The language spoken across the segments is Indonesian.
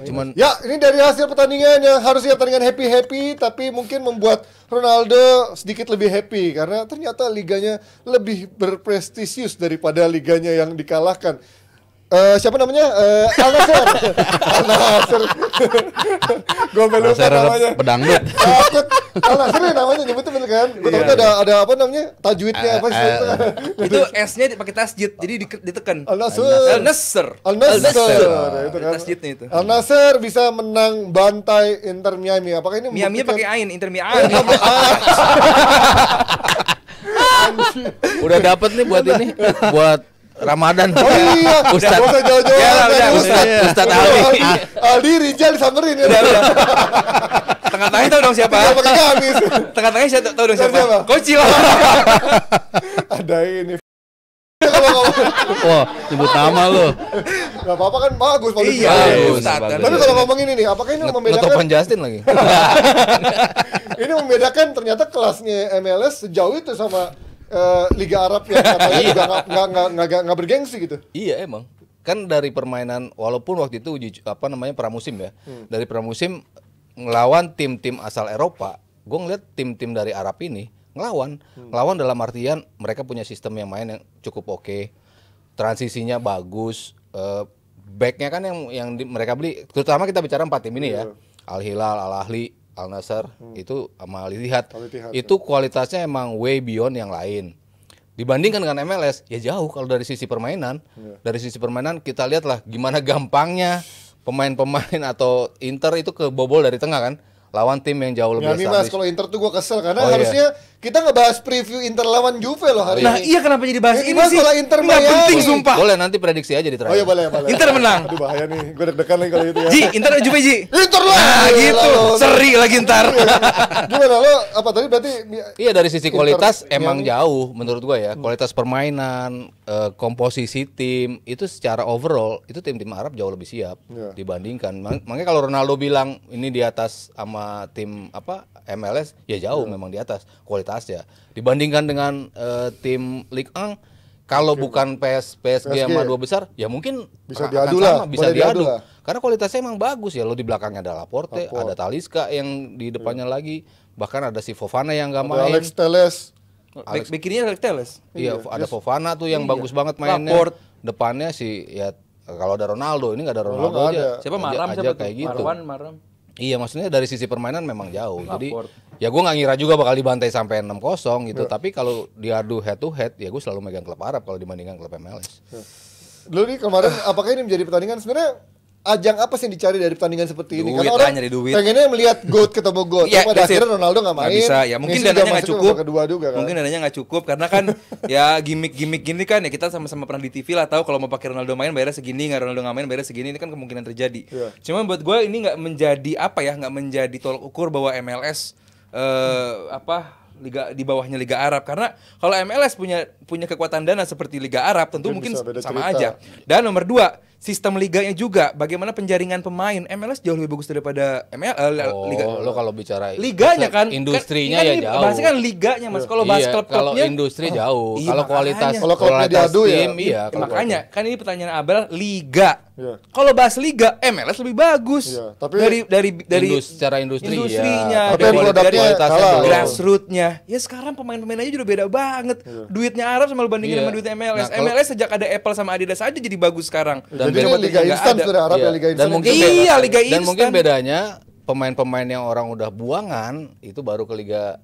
Cuman ya ini dari hasil pertandingan yang harusnya pertandingan happy tapi mungkin membuat Ronaldo sedikit lebih happy karena ternyata liganya lebih berprestisius daripada liganya yang dikalahkan. Siapa namanya? Al Nassr. Al Nassr. Gue lupa namanya. Pedangdut. Takut Al Nassr namanya nyebutnya bener kan? Gue tahu ada apa namanya? Tajwidnya apa sih? Itu S-nya dipakai tasjid, jadi ditekan. Al Nassr. Al Nassr. Al Nassr. Itu kan. Tasjidnya itu. Al Nassr bisa menang bantai Inter Miami. Apakah ini Miami pakai ain, Inter Miami. udah dapet nih buat ini, buat Ramadan. Oh iya, Ustadz. Gak usah jauh-jauh Ya, Ustadz Ali. Aldi Rijal disamperin ya. Udah. Tengah-tengahnya tahu dong siapa? Pakai gamis. Tengah-tengahnya saya tahu dong siapa? Siapa? Kocil. Ada ini. Kalau ngomong Wah, nyebut nama lo. nggak apa-apa kan bagus. Iya, Bagus, Ustadz. bagus. Tapi kalau ngomong ini nih, apakah ini membedakan? Ngetopan Justin lagi. Ini membedakan ternyata kelasnya MLS sejauh itu sama Liga Arab yang katanya juga nggak bergengsi gitu. Iya emang. Kan dari permainan walaupun waktu itu pramusim ya. Dari pramusim ngelawan tim-tim asal Eropa, gue ngeliat tim-tim dari Arab ini ngelawan dalam artian mereka punya sistem yang main yang cukup oke. Transisinya bagus, backnya kan yang mereka beli, terutama kita bicara 4 tim ini ya. Al Hilal, Al Ahly, Al Nassr, itu sama Al Ittihad. Itu kualitasnya emang way beyond yang lain. Dibandingkan dengan MLS, ya jauh kalau dari sisi permainan. Dari sisi permainan kita lihatlah gimana gampangnya pemain-pemain atau Inter itu kebobol dari tengah kan. Lawan tim yang jauh lebih Mas, established. kalau Inter tuh gue kesel karena harusnya kita ngebahas preview Inter lawan Juve loh hari Nah, ini. iya kenapa jadi bahas Ini ini mas sih? malah Inter Nggak Miami. penting sumpah. Boleh nanti prediksi aja di terakhir. Oh iya boleh. Inter menang. Aduh bahaya nih, gue deg-degan lagi kalau gitu ya. Ji, Inter atau Juve Ji? Inter lah. Nah gitu, seri lagi ntar. Gimana lo? Apa tadi berarti? Iya dari sisi kualitas Inter emang Miami. jauh menurut gua ya. Kualitas permainan, komposisi tim itu secara overall itu tim-tim Arab jauh lebih siap dibandingkan. Makanya kalau Ronaldo bilang ini di atas sama tim MLS ya jauh memang di atas kualitasnya. Dibandingkan dengan tim Ligue 1 kalau bukan PSG sama dua besar ya mungkin Bisa akan diadu sama, lah, bisa boleh diadu diadu. lah. Karena kualitasnya emang bagus ya. Lo di belakangnya ada Laporte, ada Talisca yang di depannya lagi, bahkan ada si Fofana yang nggak main. Alex Telles. Back kirinya Alex Telles. Iya, ada Fofana tuh yang bagus banget mainnya. Laporte. Depannya sih ya kalau ada Ronaldo, ini nggak ada Ronaldo nggak aja. ada. Siapa Maram aja siapa kayak tuh? gitu. Maram. Iya, maksudnya dari sisi permainan memang jauh. Jadi Laporte. ya gue nggak ngira juga bakal dibantai sampai 6-0 gitu. Tapi kalau diadu head to head ya gue selalu megang klub Arab kalau dibandingkan klub MLS. Dulu nih kemarin apakah ini menjadi pertandingan sebenarnya ajang apa sih yang dicari dari pertandingan seperti ini? Duit Karena lah, orang nyari duit. pengennya melihat GOAT ketemu GOAT. Iya, Pada akhirnya Ronaldo nggak main. Nggak bisa ya, mungkin Messi dananya juga nggak masuk ke cukup. babak kedua juga kan. Mungkin dananya nggak cukup karena kan ya gimmick gini kan ya kita sama-sama pernah di TV lah tahu kalau mau pakai Ronaldo main bayarnya segini, nggak Ronaldo nggak main bayarnya segini, ini kan kemungkinan terjadi. Iya. Cuma buat gue ini nggak menjadi nggak menjadi tolok ukur bahwa MLS liga di bawahnya Liga Arab karena kalau MLS punya kekuatan dana seperti Liga Arab tentu mungkin bisa beda sama cerita. aja. Dan nomor 2 sistem liganya juga bagaimana penjaringan pemain MLS jauh lebih bagus daripada Liga. Lo kalau bicara Liganya kan industrinya kan ya ini jauh. bahasnya kan liganya Mas. Kalau bahas Iya, kalau klub-klubnya industri jauh. Iya, Kalau kualitas makanya. Kalau klubnya diadu ya. tim iya. Ya, makanya kan ini pertanyaan Abel liga. Iya. Kalau bahas liga MLS lebih bagus. Iya, tapi dari Secara industri industrinya, ya. Tapi produknya kalah. grassroots-nya. Ya sekarang pemain-pemain aja udah beda banget. Duitnya Arab sama bandingin Iya. sama duitnya MLS. Nah, kalau- MLS sejak ada Apple sama Adidas aja jadi bagus sekarang. Jadi Coba ini Liga nggak Instan ada. sudah Arab Iya. ya Liga Instan. Dan mungkin Iya, Liga dan mungkin Instan. bedanya pemain-pemain yang orang udah buangan itu baru ke Liga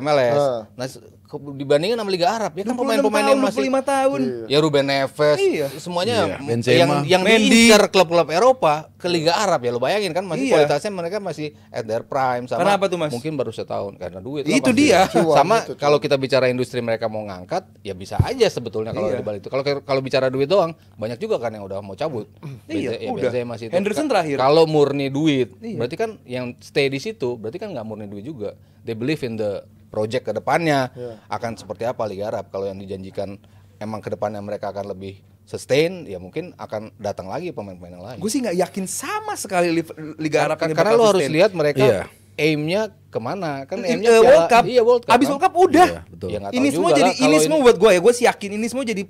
MLS. Nah, dibandingin sama Liga Arab ya kan 26 pemain-pemain tahun, yang masih 25 tahun. ya Ruben Neves, Iya. semuanya Benzema. yang Mendy. diincar klub-klub Eropa ke Liga Arab ya lo bayangin kan masih Iya. kualitasnya mereka masih at their prime sama Kenapa tuh, Mas? mungkin baru setahun karena duit Itu pasti. dia. Sama Cuan, itu kalau kita bicara industri mereka mau ngangkat ya bisa aja sebetulnya kalau Iya. di balik itu kalau bicara duit doang banyak juga kan yang udah mau cabut. Iya, udah. Benzema situ. Henderson terakhir. Kalau murni duit Iya. berarti kan yang stay di situ berarti kan nggak murni duit juga. They believe in the project ke depannya akan seperti apa Liga Arab kalau yang dijanjikan emang ke depannya mereka akan lebih sustain, ya mungkin akan datang lagi pemain-pemain yang lain. Gue sih nggak yakin sama sekali Liga Arab ini Karena bakal lo harus sustain. lihat mereka Iya. aimnya kemana, kan aimnya World Cup. Iya, World Cup. Abis kan? World Cup udah. Iya, betul. Ya, nggak tahu Ini semua juga jadi lah, kalau ini semua buat gue ya, gue sih yakin ini semua jadi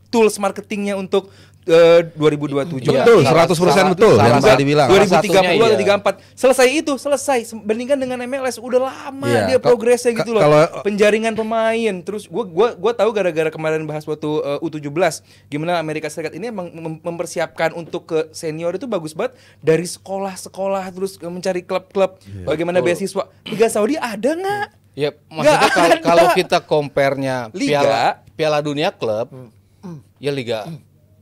tools marketingnya untuk 2027. Betul, 100% betul yang tadi dibilang. 2030 atau Iya. 34. Selesai bandingkan dengan MLS udah lama Iya, dia progresnya gitu loh. kalau- Penjaringan pemain. Terus gua tahu gara-gara kemarin bahas waktu U17 gimana Amerika Serikat ini emang mempersiapkan untuk ke senior itu bagus banget dari sekolah-sekolah terus mencari klub-klub bagaimana beasiswa. Liga Saudi ada nggak? Ya, maksudnya Nggak ada. kalau kita compare-nya Liga. Piala Dunia klub, ya Liga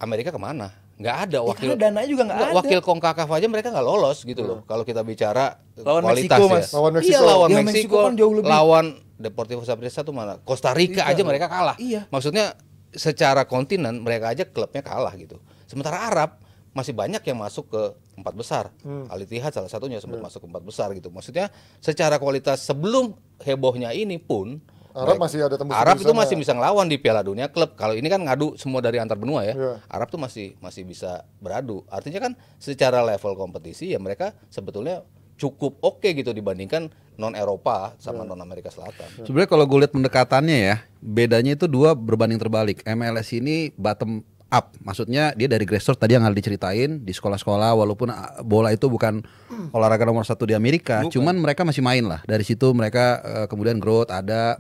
Amerika kemana? Nggak ada wakil. karena dananya juga nggak ada. Wakil CONCACAF aja mereka nggak lolos gitu loh. Kalau kita bicara Lawan kualitas Meksiko, ya. Mas. Lawan Meksiko. Iya, lawan Ya, Meksiko, Meksiko kan jauh lebih. lawan Deportivo Saprissa tuh mana? Costa Rica aja mereka kalah. Iya. Maksudnya secara kontinen mereka aja klubnya kalah gitu. Sementara Arab masih banyak yang masuk ke 4 besar. Al Ittihad salah satunya sempat masuk ke 4 besar gitu. Maksudnya secara kualitas sebelum hebohnya ini pun Arab masih ada tembus Arab di itu sana. masih bisa ngelawan di Piala Dunia klub. Kalau ini kan ngadu semua dari antar benua ya. Iya. Arab tuh masih bisa beradu. Artinya kan secara level kompetisi ya mereka sebetulnya cukup oke gitu dibandingkan non Eropa sama non Amerika Selatan. Sebenarnya kalau gue lihat pendekatannya ya, bedanya itu dua berbanding terbalik. MLS ini bottom up, maksudnya dia dari grassroots tadi yang Aldi ceritain di sekolah-sekolah, walaupun bola itu bukan olahraga nomor 1 di Amerika, cuman mereka masih main lah. Dari situ mereka kemudian growth ada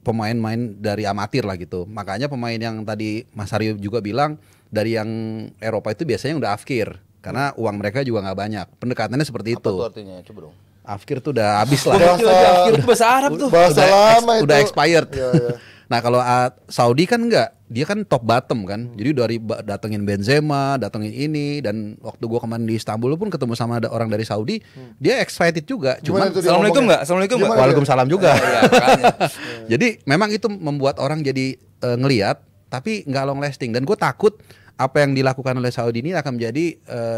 pemain main dari amatir lah gitu. Makanya pemain yang tadi Mas Aryo juga bilang dari yang Eropa itu biasanya udah afkir karena uang mereka juga nggak banyak. Pendekatannya seperti Apa itu. tuh artinya? Coba dong. Afkir tuh udah habis lah. Bahasa- Itu bahasa Arab tuh. Bahasa lama itu. Udah expired. Iya, iya. Nah kalau Saudi kan enggak, dia kan top bottom kan. Jadi dari datengin Benzema, datengin ini, dan waktu gua kemarin di Istanbul pun ketemu sama ada orang dari Saudi, dia excited juga. Gimana Cuman itu dia Assalamualaikum ngomongnya? nggak? Assalamualaikum nggak? Gimana dia? Waalaikumsalam juga. Iya, makanya. Jadi memang itu membuat orang jadi ngelihat, tapi nggak long lasting. Dan gue takut apa yang dilakukan oleh Saudi ini akan menjadi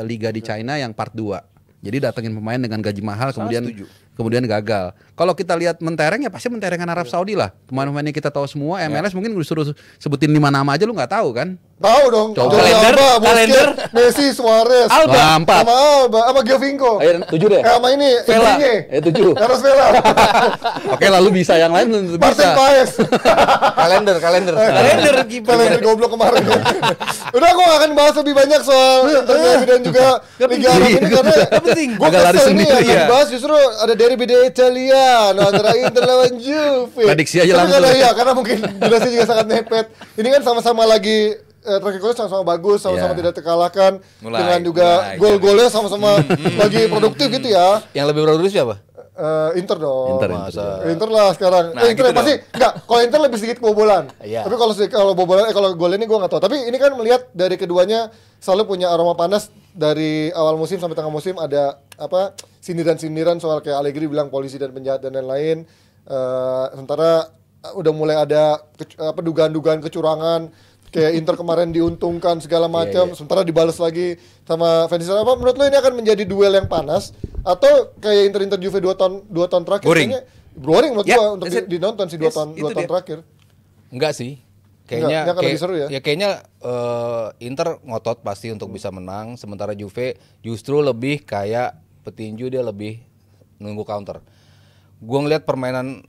liga di China yang part 2. Jadi datengin pemain dengan gaji mahal, kemudian gagal. Kalau kita lihat mentereng ya pasti menterengan Arab Saudi lah. Pemain-pemainnya kita tahu semua. MLS mungkin gue disuruh sebutin 5 nama aja lu nggak tahu kan? Tahu dong. Coba. Jordi Kalender, Alba, Busquets, kalender. Messi, Suarez, Wah, 4. sama Alba, sama Giovinco. Ayo 7 deh. Sama ini, Vela. Insigne. 7. Carlos Vela. Oke, lalu bisa yang lain belum tentu Martin bisa. Paes. Kalender. Kalender kiper. Kalender goblok kemarin. Udah aku gak akan bahas lebih banyak soal Inter Miami dan juga Liga Arab ini karena penting. gue Agak lari kesel ini sendiri, yang ya. bahas justru ada derby de Italiano antara Inter lawan Juve. Prediksi aja Tapi langsung. karena, iya, karena mungkin durasi juga sangat mepet. Ini kan sama-sama lagi terakhir kali sama-sama bagus, sama-sama Iya. tidak terkalahkan Mulai, dengan juga mulai. gol-golnya sama-sama lagi produktif gitu ya. Yang lebih produktif siapa? Inter dong. Inter. Inter lah sekarang. Nah, Inter gitu yang pasti enggak. Kalau Inter lebih sedikit kebobolan. Iya. Tapi kalau bobolan kalau gol ini gue nggak tahu. Tapi ini kan melihat dari keduanya selalu punya aroma panas dari awal musim sampai tengah musim ada apa sindiran-sindiran soal kayak Allegri bilang polisi dan penjahat dan lain-lain. Sementara udah mulai ada dugaan-dugaan kecurangan. Kayak Inter kemarin diuntungkan segala macam, sementara dibalas lagi sama fans Inter. Apa menurut lo ini akan menjadi duel yang panas atau kayak Inter Juve 2 tahun terakhir? Boring. Kayaknya boring menurut Ya, gua untuk that's it. dinonton sih 2 Yes, tahun itu dia. terakhir. Enggak sih. Enggak, Kayaknya ini akan lebih seru ya? kayaknya Inter ngotot pasti untuk bisa menang, sementara Juve justru lebih kayak petinju, dia lebih nunggu counter. Gua ngeliat permainan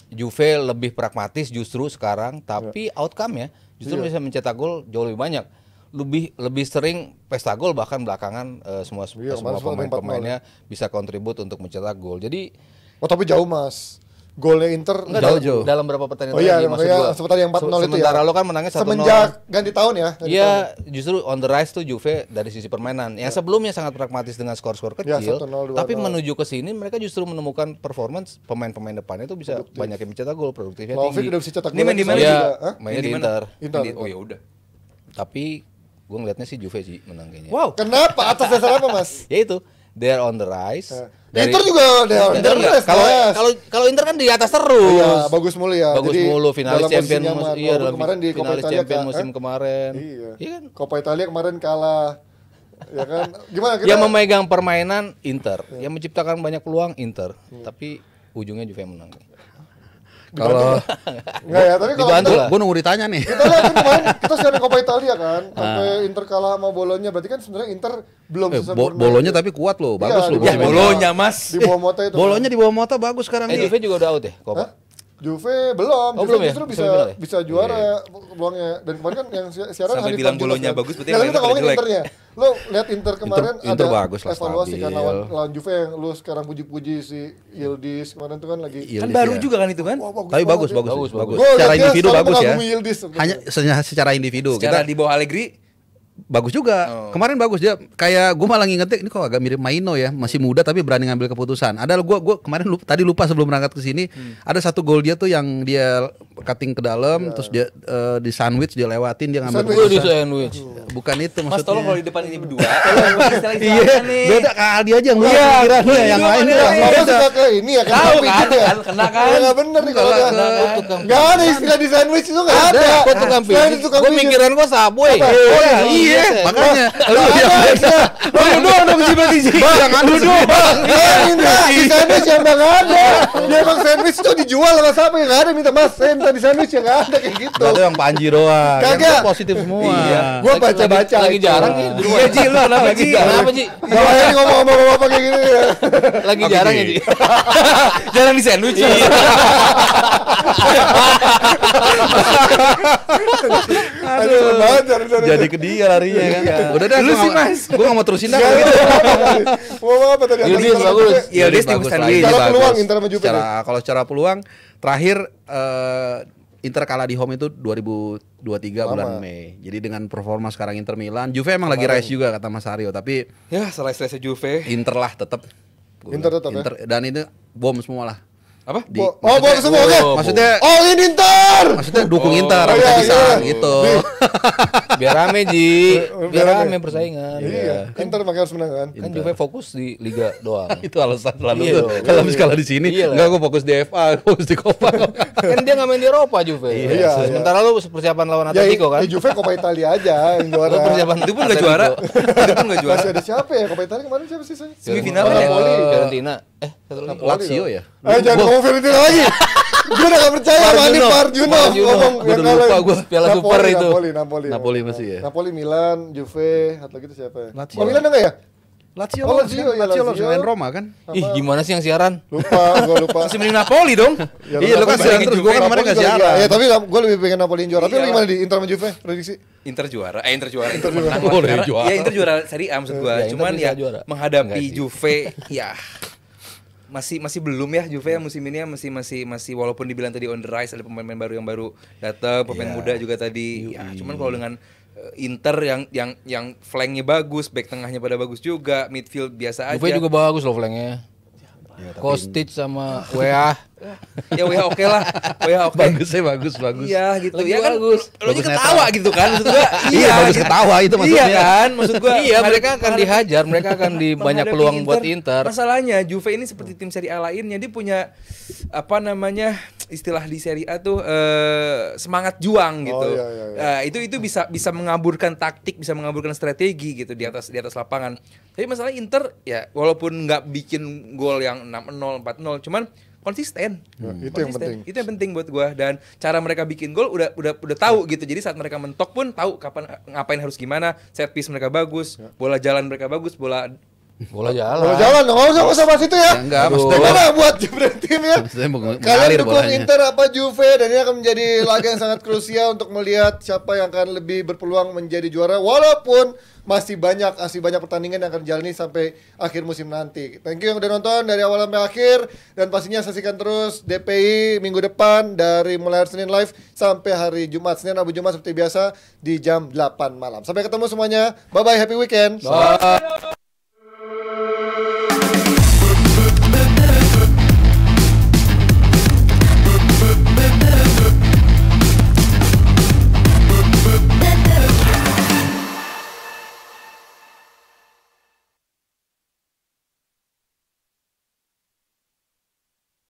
Juve lebih pragmatis justru sekarang, tapi outcome ya justru bisa mencetak gol jauh lebih banyak. Lebih sering pesta gol, bahkan belakangan semua Iya, kemarin semua pemain-pemainnya bisa kontribut untuk mencetak gol. Jadi Oh tapi jauh Mas. Golnya Inter enggak Jauh. dalam berapa pertandingan Oh iya, lagi, maksud makanya gua. sementara yang 4-0 itu ya. Sementara lo kan menangnya 1-0. Semenjak ganti tahun ya. ganti tahun. Iya, justru on the rise tuh Juve dari sisi permainan. Yang sebelumnya sangat pragmatis dengan skor-skor Ya, kecil, 1-0, 2-0. tapi menuju ke sini mereka justru menemukan performance pemain-pemain depannya itu bisa banyak yang mencetak gol, produktifnya Vlahovic tinggi. udah bisa cetak Ini gol main di lagi mana juga. Iya, Hah? mainnya di Di mana? Inter. Inter. Oh ya udah. Tapi gue ngelihatnya sih Juve sih menang kayaknya. Wow. Kenapa? Atas dasar apa Mas? Ya itu, they're on the rise. Dari- Inter juga Inter enggak. Kalau Inter kan di atas terus. Iya, bagus mulu ya. Bagus Jadi, mulu finalis dalam posisi champion nyaman. iya Walaupun dalam kemarin di Coppa finalis Italia champion kan, musim kemarin. Iya. Iya kan? Coppa Italia kemarin kalah. Ya kan? Gimana kita? Yang memegang permainan Inter, yang menciptakan banyak peluang Inter, tapi ujungnya Juve yang menang. Kalau Enggak ya, tapi kalau Dibantu kita, lah. gue nunggu ditanya nih. kita lihat kan kemarin kita siaran Coppa Italia kan, sampai Inter kalah sama Bolonya, berarti kan sebenarnya Inter belum sesempurna. Bolonya tapi kuat loh, bagus Iya, loh. di Ya bawah bolonya Mota. mas. Di bawah Mota itu. Bolonya di bawah Mota bagus sekarang nih. Juve juga udah out ya, Copa. Hah? Juve belum, Oh, justru, belum ya? justru bisa Semifinal ya? bisa juara peluangnya. Dan kemarin kan yang siaran Sampai Hanif bilang Lam juga bolonya kan. bagus, berarti Ya, yang tapi kita lainnya pada ngomongin jelek. Internya. Lo lihat Inter kemarin Inter ada bagus lah, evaluasi kan stabil. lawan Juve yang lu sekarang puji-puji si Yildiz kemarin tuh kan lagi. Kan baru juga kan itu kan. Wah, Tapi bagus, banget ya. bagus, bagus. Gua Secara lihat dia individu selalu bagus ya. mengagumi Yildiz. Hanya secara individu Secara kita di bawah Allegri bagus juga. Kemarin bagus dia. Kayak gue malah ngingetin ini kok agak mirip Maino ya, masih muda tapi berani ngambil keputusan. Ada gue kemarin tadi lupa sebelum berangkat ke sini, ada satu gol dia tuh yang dia cutting ke dalam terus dia di sandwich dia lewatin dia ngambil Sandwich. Oh, di keputusan. sandwich. Bukan itu Mas maksudnya. tolong kalau di depan ini berdua. Iya, beda kali dia aja yang Iya, pikiran lu yang iya, lain iya, dia. Kalau suka ke ini ya kan Tahu tapi kan, gitu ya. kan, kena kan. Ya, nggak bener nih kalau Kalau ada. ke Nggak ada istilah di sandwich itu nggak ada. Kok tukang Selain pijit? tukang Gue pijit. mikiran gue Subway. Iya, makanya lu Nggak yang ada istilah. lu dong sih berarti sih. Jangan lu doang. Minta di sandwich yang nggak ada. Dia emang sandwich itu dijual sama siapa yang nggak ada, minta mas saya minta di sandwich yang nggak ada kayak gitu. Berarti yang Panji doang. Kagak. Yang positif semua. Iya. Gua baca-baca Lagi itu. jarang nih di rumah. Iya Ji, lu kenapa Ji? Kenapa Ji? Gak ini ngomong-ngomong apa kayak gini ya. Lagi jarang ya Ji. Jarang di sandwich. Aduh, banget jarang-jarang. Jadi ke dia larinya kan. Udah dah Lu gua sih, nggak- Mas. Gua enggak mau terusin dah Nggak, kalau gitu. Mau ngomong apa tadi? Yildiz Antara bagus. Juve. Iya, dia tim bagus sandwich. lah, ini Secara bagus. peluang Inter sama Juve Kalau secara peluang terakhir Inter kalah di home itu 2023 bulan Mei. Jadi dengan performa sekarang Inter Milan, Juve emang lagi rise juga kata Mas Aryo, tapi Ya, stres-stresnya Juve. Inter lah tetap. Inter tetap ya? Dan ini bom semua lah. Apa? Oh, boleh semua oke. Maksudnya All in Inter. maksudnya dukung Inter, Oh, bisa iya. gitu. Biar rame Ji. Biar rame persaingan. Iya, Inter makanya harus menang kan. Kan Juve fokus di liga doang. Itu alasan selalu Iya tuh. dong. Kalau habis kalah di sini, Iya lah. enggak gua fokus di FA, fokus di Coppa. Kan dia nggak main di Eropa Juve. Iya, Sementara lu persiapan lawan Ya, Atletico kan. Juve Coppa Italia aja yang juara. Lu persiapan Itu pun nggak juara. Itu pun nggak juara. Masih ada siapa ya Coppa Italia kemarin siapa sih? Semifinal Oh, ya? Napoli. Fiorentina. Satu lagi. Lazio ya. Jangan ngomong Fiorentina lagi. Gue udah gak percaya sama Hanif Marjuno ngomong Gua yang udah lupa kalah. gua. Piala Napoli, Super itu. Napoli. Napoli masih ya. Napoli, Milan, Juve, atau gitu siapa ya? Lazio. Oh, Milan enggak ya? Lazio, Oh, Lazio, ya, Lazio Lazio. main Roma kan? Ih, gimana sih yang siaran? Gua lupa. Masih mending Napoli dong. Ya, Iya, lu kan siaran terus, gua kan kemarin enggak siaran. Ya, tapi gue lebih pengen Napoli yang juara. Tapi lu gimana di Inter sama Juve? Prediksi? Inter juara. Inter juara. Inter menang. Oh, Karena- juara. Ya Inter juara Serie A maksud gua. Ya, Inter Cuman bisa ya juara. menghadapi Juve ya masih belum ya Juve ya musim ini ya masih walaupun dibilang tadi on the rise, ada pemain-pemain baru yang baru datang, pemain muda juga tadi. Ya, cuman kalau dengan Inter yang flanknya bagus, back tengahnya pada bagus juga, midfield biasa aja. Juve juga bagus loh flanknya. Kostic sama WA. Ya WA oke lah. WA oke. Bagusnya bagus. Iya gitu. Lagi Ya kan bagus. lu Bagus ketawa gitu kan maksud gua. Iya, bagus ketawa itu maksudnya. Iya kan maksud gua. Iya, mereka akan dihajar, mereka akan di banyak menghadapi peluang buat Inter. Masalahnya Juve ini seperti tim Serie A lainnya, dia punya apa namanya istilah di Serie A tuh semangat juang gitu. iya, iya. Itu bisa mengaburkan taktik, bisa mengaburkan strategi gitu di atas lapangan. Tapi masalah Inter ya walaupun nggak bikin gol yang 6-0, 4-0, cuman konsisten. Itu yang penting. Itu yang penting buat gua, dan cara mereka bikin gol udah tahu gitu. Jadi saat mereka mentok pun tahu kapan ngapain harus gimana, set piece mereka bagus, bola jalan mereka bagus, bola Bola jalan. Bola jalan, nggak usah bahas itu ya. Ya, enggak, maksudnya Gimana buat jebret tim ya? Maksudnya Kalian mengalir dukung bolanya. Inter apa Juve, dan ini akan menjadi laga yang sangat krusial untuk melihat siapa yang akan lebih berpeluang menjadi juara, walaupun masih banyak pertandingan yang akan dijalani sampai akhir musim nanti. Thank you yang udah nonton dari awal sampai akhir, dan pastinya saksikan terus DPI minggu depan dari mulai hari Senin live sampai hari Jumat. Senin, Rabu, Jumat seperti biasa di jam 8 malam. Sampai ketemu semuanya. Bye bye, happy weekend. Bye.